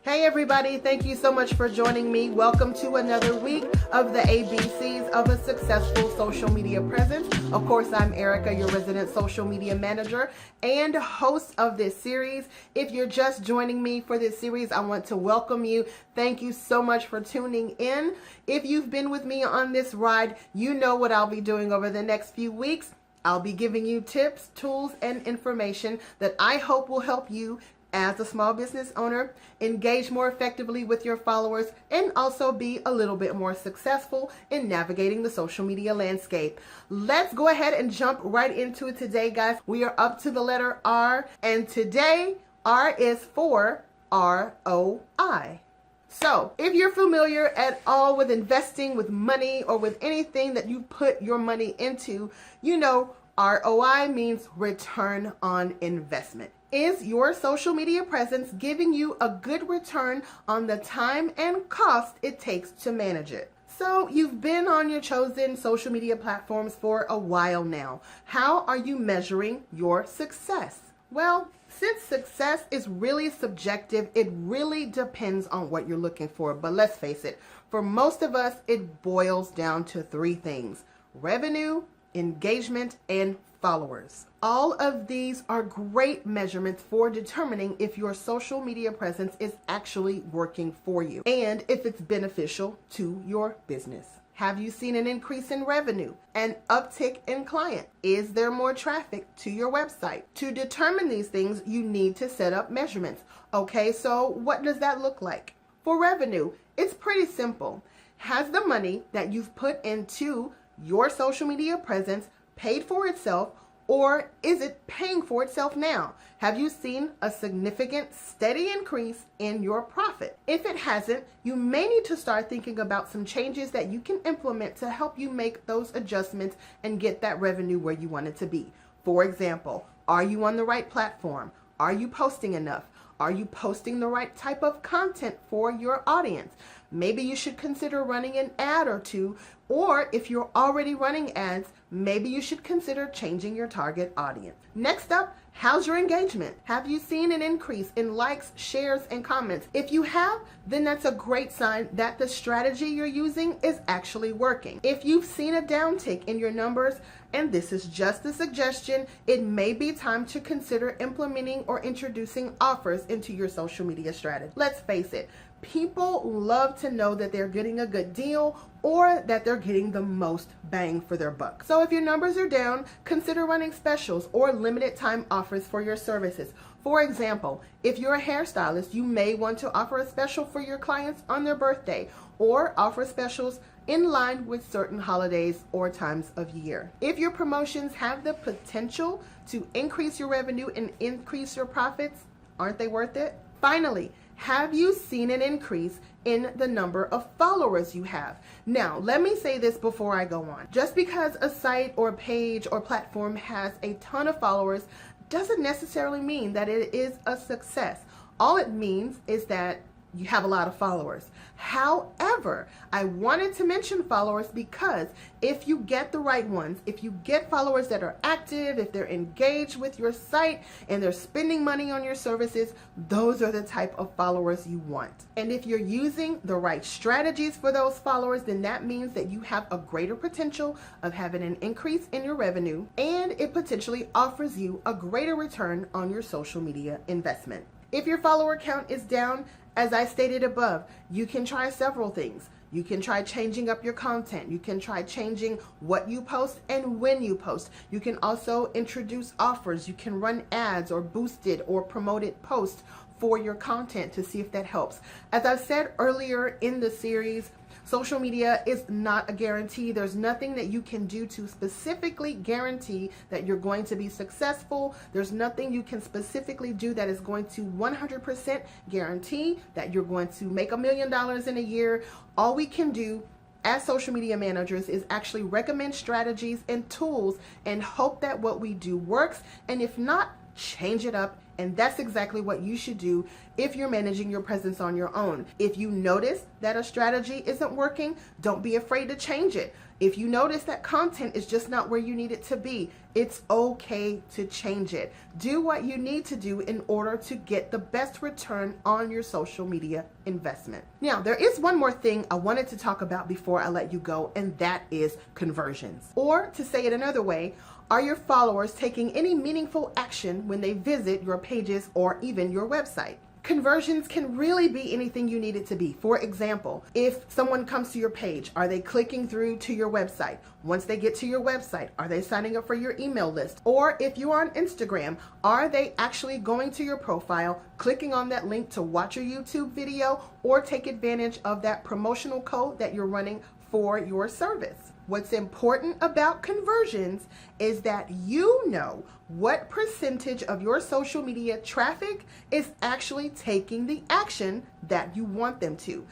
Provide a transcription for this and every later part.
Hey everybody, thank you so much for joining me. Welcome to another week of the ABCs of a successful social media presence. Of course, I'm Erica, your resident social media manager and host of this series. If you're just joining me for this series, I want to welcome you. Thank you so much for tuning in. If you've been with me on this ride, you know what I'll be doing over the next few weeks. I'll be giving you tips, tools, and information that I hope will help you as a small business owner, engage more effectively with your followers, and also be a little bit more successful in navigating the social media landscape. Let's go ahead and jump right into it today, guys. We are up to the letter R, and today R is for ROI. So, if you're familiar at all with investing with money or with anything that you put your money into, you know ROI means return on investment. Is your social media presence giving you a good return on the time and cost it takes to manage it? So you've been on your chosen social media platforms for a while now. How are you measuring your success? Well, since success is really subjective, it really depends on what you're looking for. But let's face it, for most of us, it boils down to three things: revenue, engagement, and followers. All of these are great measurements for determining if your social media presence is actually working for you and if it's beneficial to your business. Have you seen an increase in revenue, an uptick in client? Is there more traffic to your website? To determine these things, you need to set up measurements. Okay, so what does that look like? For revenue, it's pretty simple. Has the money that you've put into your social media presence paid for itself, or is it paying for itself now? Have you seen a significant, steady increase in your profit? If it hasn't, you may need to start thinking about some changes that you can implement to help you make those adjustments and get that revenue where you want it to be. For example, are you on the right platform? Are you posting enough? Are you posting the right type of content for your audience? Maybe you should consider running an ad or two, or if you're already running ads, maybe you should consider changing your target audience. Next up, how's your engagement? Have you seen an increase in likes, shares, and comments? If you have, then that's a great sign that the strategy you're using is actually working. If you've seen a downtick in your numbers, and this is just a suggestion, it may be time to consider implementing or introducing offers into your social media strategy. Let's face it, people love to know that they're getting a good deal or that they're getting the most bang for their buck. So if your numbers are down, consider running specials or limited time offers for your services. For example, if you're a hairstylist, you may want to offer a special for your clients on their birthday or offer specials in line with certain holidays or times of year. If your promotions have the potential to increase your revenue and increase your profits, aren't they worth it? Finally, have you seen an increase in the number of followers you have? Now, let me say this before I go on. Just because a site or page or platform has a ton of followers doesn't necessarily mean that it is a success. All it means is that you have a lot of followers. However, I wanted to mention followers because if you get the right ones, if you get followers that are active, if they're engaged with your site and they're spending money on your services, those are the type of followers you want. And if you're using the right strategies for those followers, then that means that you have a greater potential of having an increase in your revenue, and it potentially offers you a greater return on your social media investment. If your follower count is down, as I stated above, you can try several things. You can try changing up your content. You can try changing what you post and when you post. You can also introduce offers. You can run ads or boosted or promoted posts for your content to see if that helps. As I've said earlier in the series, social media is not a guarantee. There's nothing that you can do to specifically guarantee that you're going to be successful. There's nothing you can specifically do that is going to 100% guarantee that you're going to make $1 million in a year. All we can do as social media managers is actually recommend strategies and tools and hope that what we do works. And if not, change it up. And that's exactly what you should do if you're managing your presence on your own. If you notice that a strategy isn't working, don't be afraid to change it. If you notice that content is just not where you need it to be, it's okay to change it. Do what you need to do in order to get the best return on your social media investment. Now, there is one more thing I wanted to talk about before I let you go, and that is conversions. Or to say it another way, are your followers taking any meaningful action when they visit your pages or even your website? Conversions can really be anything you need it to be. For example, if someone comes to your page, are they clicking through to your website? Once they get to your website, are they signing up for your email list? Or if you're on Instagram, are they actually going to your profile, clicking on that link to watch your YouTube video or take advantage of that promotional code that you're running for your service? What's important about conversions is that you know what percentage of your social media traffic is actually taking the action that you want them to.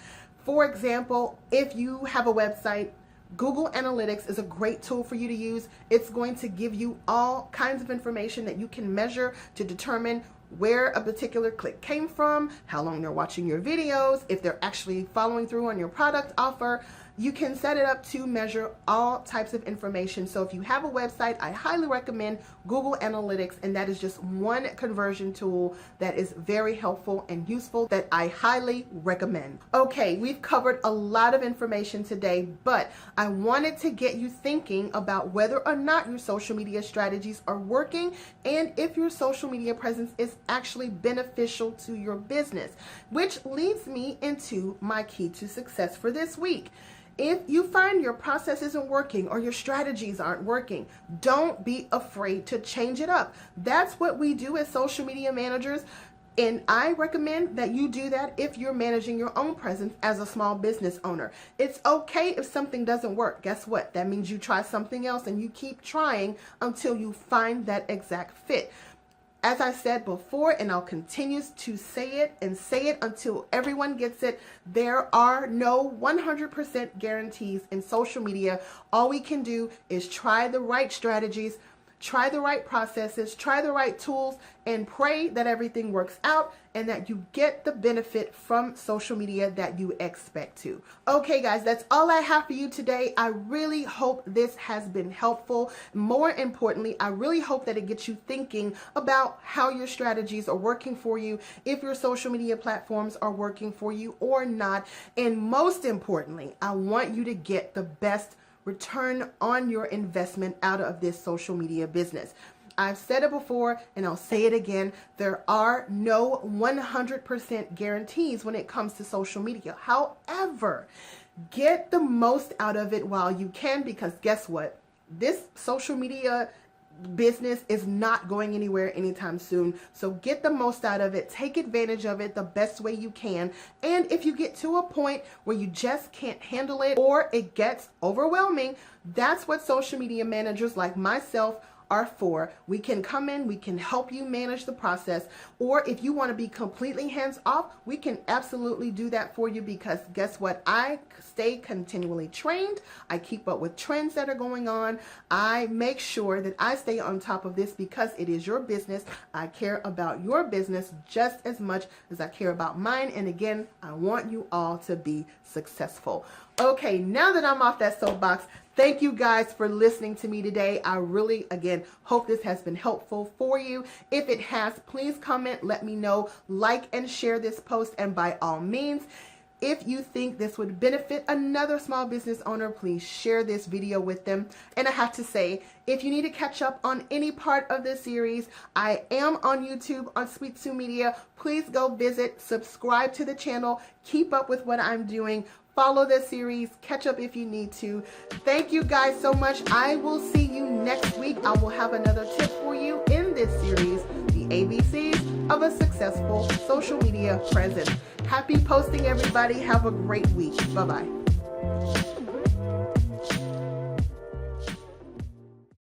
For example, if you have a website, Google Analytics is a great tool for you to use. It's going to give you all kinds of information that you can measure to determine where a particular click came from, how long they're watching your videos, if they're actually following through on your product offer. You can set it up to measure all types of information. So if you have a website, I highly recommend Google Analytics, and that is just one conversion tool that is very helpful and useful that I highly recommend. Okay, we've covered a lot of information today, but I wanted to get you thinking about whether or not your social media strategies are working and if your social media presence is actually beneficial to your business, which leads me into my key to success for this week. If you find your process isn't working or your strategies aren't working, don't be afraid to change it up. That's what we do as social media managers. And I recommend that you do that if you're managing your own presence as a small business owner. It's okay if something doesn't work. Guess what? That means you try something else and you keep trying until you find that exact fit. As I said before, and I'll continue to say it until everyone gets it, there are no 100% guarantees in social media. All we can do is try the right strategies, try the right processes, try the right tools, and pray that everything works out and that you get the benefit from social media that you expect to. Okay, guys, that's all I have for you today. I really hope this has been helpful. More importantly, I really hope that it gets you thinking about how your strategies are working for you, if your social media platforms are working for you or not. And most importantly, I want you to get the best return on your investment out of this social media business. I've said it before and I'll say it again. There are no 100% guarantees when it comes to social media. However, get the most out of it while you can, because guess what? This social media business is not going anywhere anytime soon. So get the most out of it. Take advantage of it the best way you can. And if you get to a point where you just can't handle it or it gets overwhelming, that's what social media managers like myself are for. We can come in, we can help you manage the process, or if you want to be completely hands off, we can absolutely do that for you, because guess what? I stay continually trained. I keep up with trends that are going on. I make sure that I stay on top of this because it is your business. I care about your business just as much as I care about mine. And again, I want you all to be successful. Okay, now that I'm off that soapbox, thank you guys for listening to me today. I really, again, hope this has been helpful for you. If it has, please comment, let me know, like and share this post. And by all means, if you think this would benefit another small business owner, please share this video with them. And I have to say, if you need to catch up on any part of this series, I am on YouTube on Sweet Sue Media. Please go visit, subscribe to the channel, keep up with what I'm doing. Follow this series, catch up if you need to. Thank you guys so much. I will see you next week. I will have another tip for you in this series, the ABCs of a successful social media presence. Happy posting, everybody. Have a great week. Bye-bye.